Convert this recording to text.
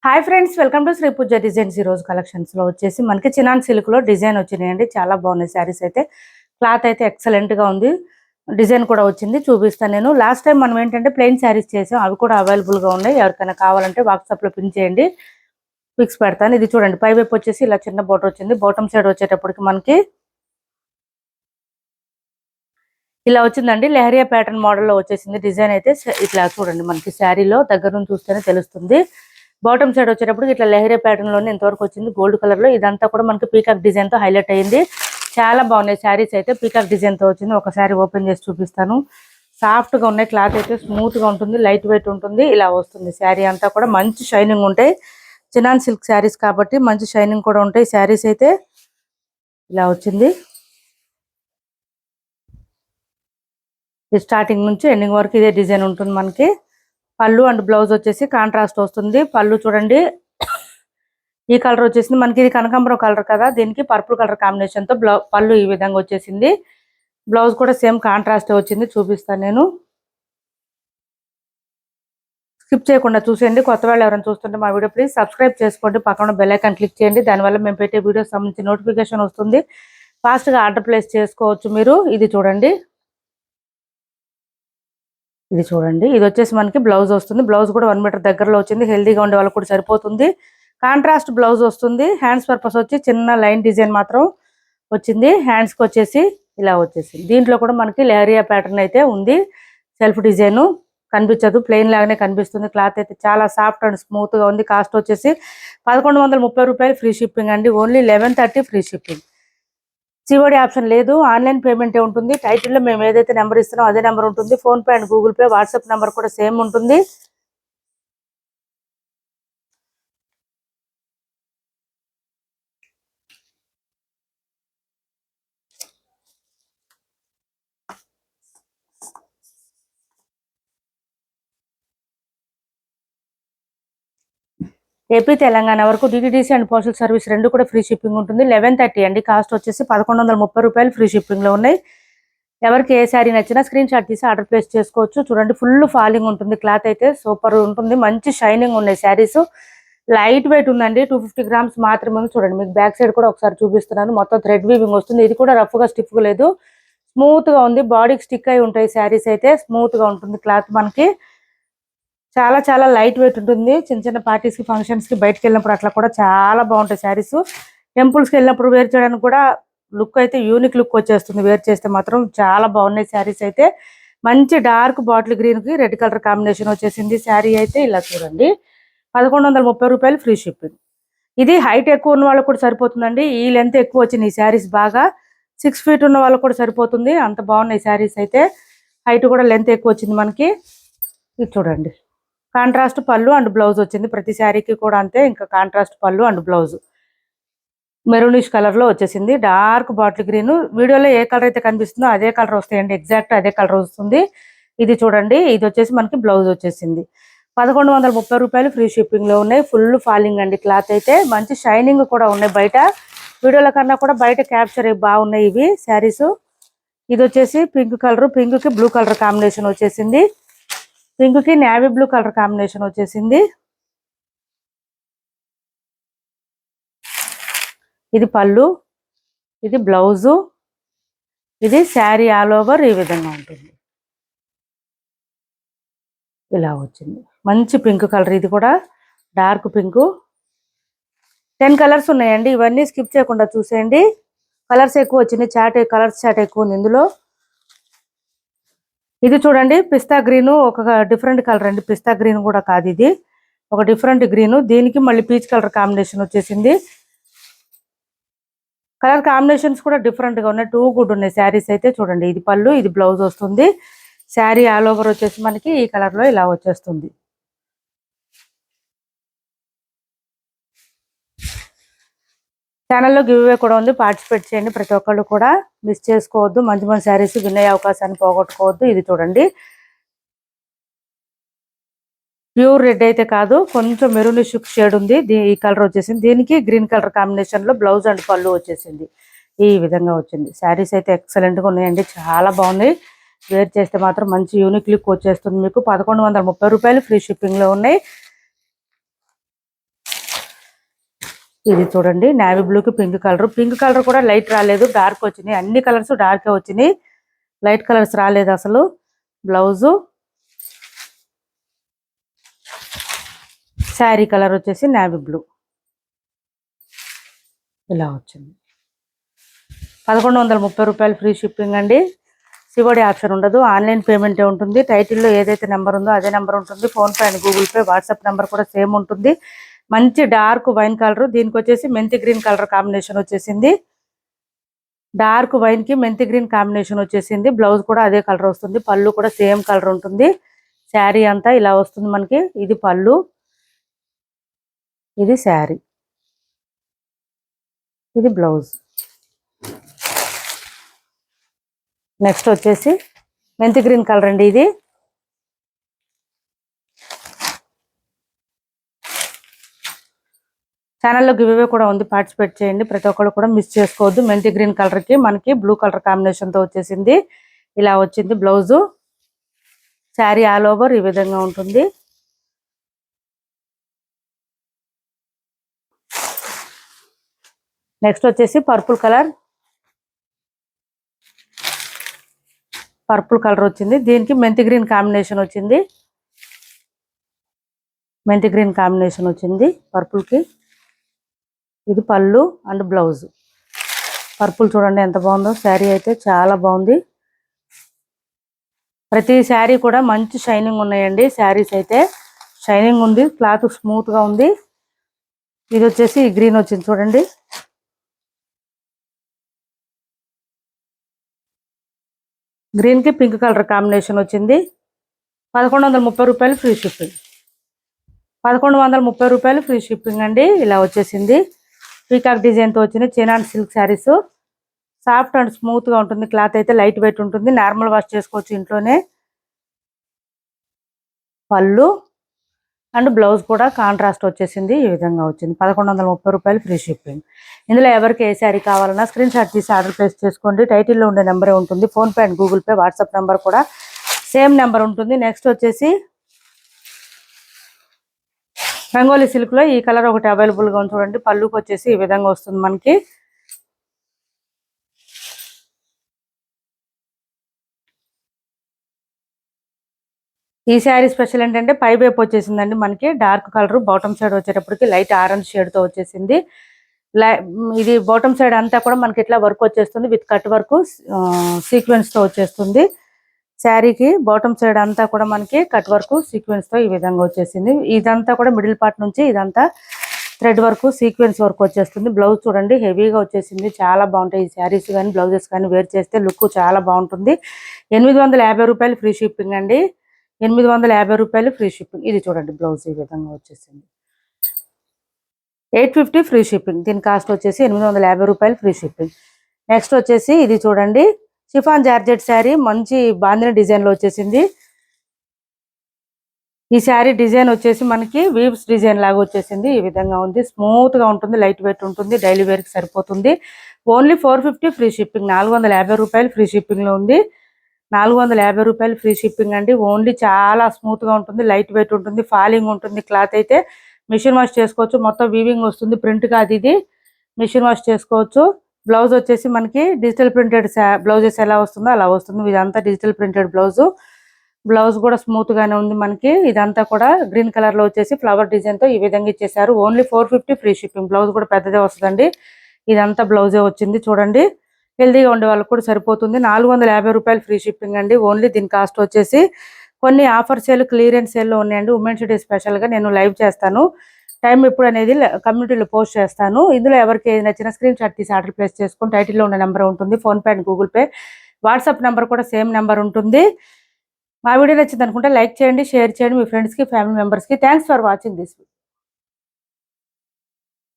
Hi friends, welcome to Shri Pooja designs. ఈ రోజు collections లో వచ్చేసి మనకి చినాన్ సిల్క్ లో డిజైన్ వచ్చినాయండి. చాలా బాగున్నాయి శారీస్ అయితే. క్లాత్ అయితే ఎక్సలెంట్ గా ఉంది. డిజైన్ కూడా వచ్చింది, చూపిస్తాను నేను. లాస్ట్ టైం మనం ఏంటంటే ప్లెయిన్ శారీస్ చేసాం, అవి కూడా అవైలబుల్ గా ఉన్నాయి. ఎవరికైనా కావాలంటే వాట్సాప్ లో పిన్ చేయండి, పిక్స్ పెడతాను. ఇది చూడండి, పై వైపు వచ్చేసి ఇలా చిన్న బోర్డర్ వచ్చింది. బాటమ్ సైడ్ వచ్చేటప్పటికి మనకి ఇలా వచ్చిందండి. లెహరియా ప్యాటర్న్ మోడల్ లో వచ్చేసింది. డిజైన్ అయితే ఇట్లా చూడండి, మనకి శారీలో దగ్గర నుంచి చూస్తేనే తెలుస్తుంది. బాటమ్ సైడ్ వచ్చేటప్పుడు ఇట్లా లెహరియా ప్యాటర్న్ లోనే ఇంతవరకు వచ్చింది, గోల్డ్ కలర్ లో. ఇదంతా కూడా మనకి పీకాక్ డిజైన్ తో హైలైట్ అయ్యింది. చాలా బాగున్నాయి శారీస్ అయితే. పీకాక్ డిజైన్ తో వచ్చింది. ఒకసారి ఓపెన్ చేసి చూపిస్తాను. సాఫ్ట్ గా ఉన్నాయి, క్లాత్ అయితే స్మూత్ గా ఉంటుంది, లైట్ వెయిట్ ఉంటుంది. ఇలా వస్తుంది శారీ అంతా కూడా. మంచి షైనింగ్ ఉంటాయి, చినాన్ సిల్క్ శారీస్ కాబట్టి మంచి షైనింగ్ కూడా ఉంటాయి. శారీస్ అయితే ఇలా వచ్చింది. స్టార్టింగ్ నుంచి ఎండింగ్ వరకు ఇదే డిజైన్ ఉంటుంది మనకి. పళ్ళు అండ్ బ్లౌజ్ వచ్చేసి కాంట్రాస్ట్ వస్తుంది. పళ్ళు చూడండి, ఈ కలర్ వచ్చేసింది మనకి. ఇది కనకాంబరం కలర్ కదా, దీనికి పర్పుల్ కలర్ కాంబినేషన్ తో పళ్ళు ఈ విధంగా వచ్చేసింది. బ్లౌజ్ కూడా సేమ్ కాంట్రాస్ట్ వచ్చింది, చూపిస్తాను నేను. స్కిప్ చేయకుండా చూసేయండి. కొత్త వాళ్ళు ఎవరైనా చూస్తుంటే మా వీడియో ప్లీజ్ సబ్స్క్రైబ్ చేసుకోండి, పక్కన బెల్ ఐకాన్ క్లిక్ చేయండి. దానివల్ల మేము పెట్టే వీడియోస్ సంబంధించి నోటిఫికేషన్ వస్తుంది. ఫాస్ట్ గా ఆర్డర్ ప్లేస్ చేసుకోవచ్చు మీరు. ఇది చూడండి, ఇది వచ్చేసి మనకి బ్లౌజ్ వస్తుంది. బ్లౌజ్ కూడా 1 మీటర్ దగ్గరలో వచ్చింది. హెల్దీగా ఉండే వాళ్ళకి కూడా సరిపోతుంది. కాంట్రాస్ట్ బ్లౌజ్ వస్తుంది. హ్యాండ్స్ పర్పస్ వచ్చి చిన్న లైన్ డిజైన్ మాత్రం వచ్చింది. హ్యాండ్స్కి వచ్చేసి ఇలా వచ్చేసింది. దీంట్లో కూడా మనకి లెహరియా ప్యాటర్న్ అయితే ఉంది. సెల్ఫ్ డిజైన్ కనిపించదు, ప్లెయిన్ లాగానే కనిపిస్తుంది. క్లాత్ అయితే చాలా సాఫ్ట్ అండ్ స్మూత్ గా ఉంది. కాస్ట్ వచ్చేసి 1130 రూపాయలు, ఫ్రీ షిప్పింగ్ అండి. Only 1130 free shipping. COD option లేదు, ఆన్లైన్ పేమెంటే ఉంటుంది. టైటిల్లో మేము ఏదైతే నెంబర్ ఇస్తున్నామో అదే నెంబర్ ఉంటుంది. PhonePe and Google pay, WhatsApp number కూడా సేమ్ ఉంటుంది. ఏపీ తెలంగాణ వరకు డిటిడిసి అండ్ పోస్టల్ సర్వీస్ రెండు కూడా ఫ్రీ షిప్పింగ్ ఉంటుంది. 1130 అండి. కాస్ట్ వచ్చేసి 1130 రూపాయలు, ఫ్రీ షిప్పింగ్ లో ఉన్నాయి. ఎవరికి ఏ శారీ నచ్చినా స్క్రీన్ షాట్ తీసి ఆర్డర్ ప్లేస్ చేసుకోవచ్చు. చూడండి, ఫుల్ ఫాలింగ్ ఉంటుంది. క్లాత్ అయితే సూపర్ ఉంటుంది, మంచి షైనింగ్ ఉన్నాయి శారీస్. లైట్ వెయిట్ ఉందండి. 250 గ్రామ్స్ మాత్రమే ఉంది. చూడండి, మీకు బ్యాక్ సైడ్ కూడా ఒకసారి చూపిస్తున్నాను. మొత్తం థ్రెడ్ వీవింగ్ వస్తుంది. ఇది కూడా రఫ్ గా స్టిఫ్ గా లేదు, స్మూత్ గా ఉంది. బాడీకి స్టిక్ అయి ఉంటాయి శారీస్ అయితే. స్మూత్ గా ఉంటుంది క్లాత్ మనకి. చాలా చాలా లైట్ వెయిట్ ఉంటుంది. చిన్న చిన్న పార్టీస్ కి, ఫంక్షన్స్ కి, బయటకు వెళ్ళినప్పుడు అట్లా కూడా చాలా బాగుంటాయి శారీస్. టెంపుల్స్ కి వెళ్ళినప్పుడు వేర్ చేయడానికి కూడా లుక్ అయితే యూనిక్ లుక్ వచ్చేస్తుంది. వేర్ చేస్తే మాత్రం చాలా బాగున్నాయి శారీస్ అయితే. మంచి డార్క్ బాటిల్ గ్రీన్ కి రెడ్ కలర్ కాంబినేషన్ వచ్చేసింది శారీ అయితే. ఇలా చూడండి, 1130 రూపాయలు, ఫ్రీ షిప్పింగ్. ఇది హైట్ ఎక్కువ ఉన్న వాళ్ళకు కూడా సరిపోతుందండి. ఈ లెంత్ ఎక్కువ వచ్చింది ఈ శారీస్. బాగా 6 ఫీట్ ఉన్న వాళ్ళకు కూడా సరిపోతుంది, అంత బాగున్నాయి శారీస్ అయితే. హైట్ కూడా లెంత్ ఎక్కువ వచ్చింది మనకి. ఇది చూడండి, కాంట్రాస్ట్ పళ్ళు అండ్ బ్లౌజ్ వచ్చింది. ప్రతి శారీకి కూడా అంతే. ఇంకా కాంట్రాస్ట్ పళ్ళు అండ్ బ్లౌజ్ మెరూనిష్ కలర్ లో వచ్చేసింది. Dark bottle green. వీడియోలో ఏ కలర్ అయితే కనిపిస్తుందో అదే కలర్ వస్తాయండి, ఎగ్జాక్ట్ అదే కలర్ వస్తుంది. ఇది చూడండి, ఇది వచ్చేసి మనకి బ్లౌజ్ వచ్చేసింది. 1130 రూపాయలు, ఫ్రీ షిప్పింగ్ లో ఉన్నాయి. ఫుల్ ఫాలింగ్ అండి క్లాత్ అయితే. మంచి షైనింగ్ కూడా ఉన్నాయి. బయట వీడియోల కన్నా కూడా బయట క్యాప్చర్ బాగున్నాయి ఇవి శారీస్. ఇది వచ్చేసి పింక్ కలర్, పింక్ కి బ్లూ కలర్ కాంబినేషన్ వచ్చేసింది. పింక్ కి నేవీ బ్లూ కలర్ కాంబినేషన్ వచ్చేసింది. ఇది పళ్ళు, ఇది బ్లౌజు, ఇది శారీ ఆల్ ఓవర్ ఈ విధంగా ఉంటుంది. ఇలా వచ్చింది మంచి పింక్ కలర్. ఇది కూడా డార్క్ పింక్. 10 కలర్స్ ఉన్నాయండి. ఇవన్నీ స్కిప్ చేయకుండా చూసేయండి. కలర్స్ ఎక్కువ వచ్చినాయి, కలర్స్ చాట్ ఎక్కువ ఉంది ఇందులో. ఇది చూడండి, పిస్తా గ్రీన్, ఒక డిఫరెంట్ కలర్ అండి. పిస్తా గ్రీన్ కూడా కాదు, ఇది ఒక డిఫరెంట్ గ్రీన్. దీనికి మళ్ళీ పీచ్ కలర్ కాంబినేషన్ వచ్చేసింది. కలర్ కాంబినేషన్స్ కూడా డిఫరెంట్ గా ఉన్నాయి. 2 గుడ్ ఉన్నాయి శారీస్ అయితే. చూడండి, ఇది పళ్ళు, ఇది బ్లౌజ్ వస్తుంది. శారీ ఆల్ ఓవర్ వచ్చేసి మనకి ఈ కలర్ లో ఇలా వచ్చేస్తుంది. ఛానల్లో గివ్ అవే కూడా ఉంది, పార్టిసిపేట్ చేయండి. ప్రతి ఒక్కళ్ళు కూడా మిస్ చేసుకోవద్దు. మంచి మంచి శారీస్ వినే అవకాశాన్ని పోగొట్టుకోవద్దు. ఇది చూడండి, ప్యూర్ రెడ్ అయితే కాదు, కొంచెం మెరూనిష్ షేడ్ ఉంది. ఈ కలర్ వచ్చేసింది. దీనికి గ్రీన్ కలర్ కాంబినేషన్ లో బ్లౌజ్ అండ్ పళ్ళు వచ్చేసింది. ఈ విధంగా వచ్చింది. శారీస్ అయితే ఎక్సలెంట్ గా ఉన్నాయండి, చాలా బాగున్నాయి. వేర్ చేస్తే మాత్రం మంచి యూనిక్ లుక్ వచ్చేస్తుంది మీకు. 1130 రూపాయలు, ఫ్రీ షిప్పింగ్ లో ఉన్నాయి. ఇది చూడండి నేవీ బ్లూకి పింక్ కలర్ కూడా లైట్ రాలేదు, డార్క్ వచ్చినాయి. అన్ని కలర్స్ డార్కే వచ్చినాయి, లైట్ కలర్స్ రాలేదు అసలు. బ్లౌజు శారీ కలర్ వచ్చేసి నేవీ బ్లూ ఇలా వచ్చింది. 1130 రూపాయలు ఫ్రీ షిప్పింగ్ అండి. సివోడి ఆప్షన్ ఉండదు, ఆన్లైన్ పేమెంటే ఉంటుంది. టైటిల్లో ఏదైతే నెంబర్ ఉందో అదే నెంబర్ ఉంటుంది. PhonePe and Google pay, WhatsApp number కూడా సేమ్ ఉంటుంది. మంచి డార్క్ వైన్ కలర్, దీనికి వచ్చేసి మెంతి గ్రీన్ కలర్ కాంబినేషన్ వచ్చేసింది. డార్క్ వైన్ కి మెంతి గ్రీన్ కాంబినేషన్ వచ్చేసింది. బ్లౌజ్ కూడా అదే కలర్ వస్తుంది, పళ్ళు కూడా సేమ్ కలర్ ఉంటుంది. శారీ అంతా ఇలా వస్తుంది మనకి. ఇది పళ్ళు, ఇది శారీ, ఇది బ్లౌజ్. నెక్స్ట్ వచ్చేసి మెంతి గ్రీన్ కలర్ అండి. ఇది ఛానల్లో గివ్వే కూడా ఉంది, పార్టిసిపేట్ చేయండి. ప్రతి ఒక్కరు కూడా మిస్ చేసుకోవద్దు. మెంతి గ్రీన్ కలర్ కి మనకి బ్లూ కలర్ కాంబినేషన్ తో వచ్చేసింది. ఇలా వచ్చింది బ్లౌజు. శారీ ఆల్ ఓవర్ ఈ విధంగా ఉంటుంది. నెక్స్ట్ వచ్చేసి పర్పుల్ కలర్ వచ్చింది. దీనికి మెంతి గ్రీన్ కాంబినేషన్ వచ్చింది. మెంతి గ్రీన్ కాంబినేషన్ వచ్చింది పర్పుల్ కి. ఇది పళ్ళు అండ్ బ్లౌజ్. పర్పుల్ చూడండి ఎంత బాగుందో, శారీ అయితే చాలా బాగుంది. ప్రతి శారీ కూడా మంచి షైనింగ్ ఉన్నాయండి. శారీస్ అయితే షైనింగ్ ఉంది, క్లాత్ స్మూత్ గా ఉంది. ఇది వచ్చేసి గ్రీన్ వచ్చింది చూడండి. గ్రీన్ కి పింక్ కలర్ కాంబినేషన్ వచ్చింది. 1130 రూపాయలు ఫ్రీ షిప్పింగ్. 1130 రూపాయలు ఫ్రీ షిప్పింగ్ అండి. ఇలా వచ్చేసింది పీకాక్ డిజైన్ తో వచ్చిన chinon silk saris. Soft and smooth గా ఉంటుంది, క్లాత్ అయితే లైట్ వెయిట్ ఉంటుంది. నార్మల్ వాష్ చేసుకోవచ్చు ఇంట్లోనే. పళ్ళు అండ్ బ్లౌజ్ కూడా కాంట్రాస్ట్ వచ్చేసింది. ఈ విధంగా వచ్చింది. 1130 రూపాయలు ఫ్రీ షిప్పింగ్. ఇందులో ఎవరికి ఏ శారీ కావాలన్నా స్క్రీన్ షాట్ తీసి ఆర్డర్ ప్లేస్ చేసుకోండి. టైటిల్లో ఉండే నెంబరే ఉంటుంది. PhonePe and Google pay, WhatsApp number కూడా సేమ్ నెంబర్ ఉంటుంది. నెక్స్ట్ వచ్చేసి రంగోలీ సిల్క్ లో ఈ కలర్ ఒకటి అవైలబుల్ గా ఉంది చూడండి. పళ్ళుకి వచ్చేసి ఈ విధంగా వస్తుంది మనకి. ఈ శారీ స్పెషల్ ఏంటంటే పై వైపు వచ్చేసిందండి మనకి డార్క్ కలర్, బాటమ్ సైడ్ వచ్చేటప్పటికి లైట్ ఆరెంజ్ షేడ్ తో వచ్చేసింది. ఇది బాటమ్ సైడ్ అంతా కూడా మనకి ఇట్లా వర్క్ వచ్చేస్తుంది, విత్ కట్ వర్క్ సీక్వెన్స్ తో వచ్చేస్తుంది. శారీకి బాటమ్ సైడ్ అంతా కూడా మనకి కట్ వర్క్ సీక్వెన్స్ తో ఈ విధంగా వచ్చేసింది. ఇదంతా కూడా మిడిల్ పార్ట్ నుంచి ఇదంతా థ్రెడ్ వర్క్ సీక్వెన్స్ వర్క్ వచ్చేస్తుంది. బ్లౌజ్ చూడండి హెవీగా వచ్చేసింది. చాలా బాగుంటాయి ఈ శారీస్ కానీ బ్లౌజెస్ కానీ వేర్ చేస్తే లుక్ చాలా బాగుంటుంది. 850 రూపాయలు ఫ్రీ షిప్పింగ్ అండి. 850 రూపాయలు ఫ్రీ షిప్పింగ్. ఇది చూడండి బ్లౌజ్ ఈ విధంగా వచ్చేసింది. 850 ఫ్రీ షిప్పింగ్. దీని కాస్ట్ వచ్చేసి 850 రూపాయలు ఫ్రీ షిప్పింగ్. నెక్స్ట్ వచ్చేసి ఇది చూడండి షిఫాన్ జార్జెట్ శారీ, మంచి బాందిని డిజైన్ లో వచ్చేసింది. ఈ శారీ డిజైన్ వచ్చేసి మనకి వీవ్స్ డిజైన్ లాగా వచ్చేసింది. ఈ విధంగా ఉంది, స్మూత్ గా ఉంటుంది, లైట్ వెయిట్ ఉంటుంది, డైలీ వేర్ కి సరిపోతుంది. Only 450 free shipping. 450 రూపాయలు ఫ్రీ షిప్పింగ్ లో ఉంది. 450 రూపాయలు ఫ్రీ షిప్పింగ్ అండి. ఓన్లీ చాలా స్మూత్ గా ఉంటుంది, లైట్ వెయిట్ ఉంటుంది, ఫాలింగ్ ఉంటుంది. క్లాత్ అయితే మిషన్ వాష్ చేసుకోవచ్చు, మొత్తం వీవింగ్ వస్తుంది, ప్రింట్ కాదు ఇది, మిషన్ వాష్ చేసుకోవచ్చు. బ్లౌజ్ వచ్చేసి మనకి డిజిటల్ ప్రింటెడ్ బ్లౌజెస్ ఎలా వస్తుందో అలా వస్తుంది. ఇదంతా డిజిటల్ ప్రింటెడ్ బ్లౌజ్. బ్లౌజ్ కూడా స్మూత్ గానే ఉంది మనకి. ఇదంతా కూడా గ్రీన్ కలర్ లో వచ్చేసి ఫ్లవర్ డిజైన్ తో ఈ విధంగా ఇచ్చేసారు. Only 450 free shipping. బ్లౌజ్ కూడా పెద్దదే వస్తుందండి. ఇదంతా బ్లౌజే వచ్చింది చూడండి. హెల్దీగా ఉండే వాళ్ళకి కూడా సరిపోతుంది. 450 రూపాయలు ఫ్రీ షిప్పింగ్ అండి. ఓన్లీ దీని కాస్ట్ వచ్చేసి కొన్ని ఆఫర్ సేల్, క్లియరెన్స్ సేల్ లో ఉన్నాయండి. ఉమెన్స్ డే స్పెషల్ గా నేను లైవ్ చేస్తాను. టైం ఎప్పుడు అనేది కమ్యూనిటీలో పోస్ట్ చేస్తాను. ఇందులో ఎవరికి ఏది నచ్చినా స్క్రీన్ షాట్ తీసి ఆర్డర్ ప్లేస్ చేసుకుని టైటిల్లో ఉన్న నెంబర్ ఉంటుంది. PhonePe and Google pay, WhatsApp number కూడా సేమ్ నెంబర్ ఉంటుంది. మా వీడియో నచ్చింది అనుకుంటే లైక్ చేయండి, షేర్ చేయండి మీ ఫ్రెండ్స్కి, ఫ్యామిలీ మెంబర్స్కి. Thanks for watching this video.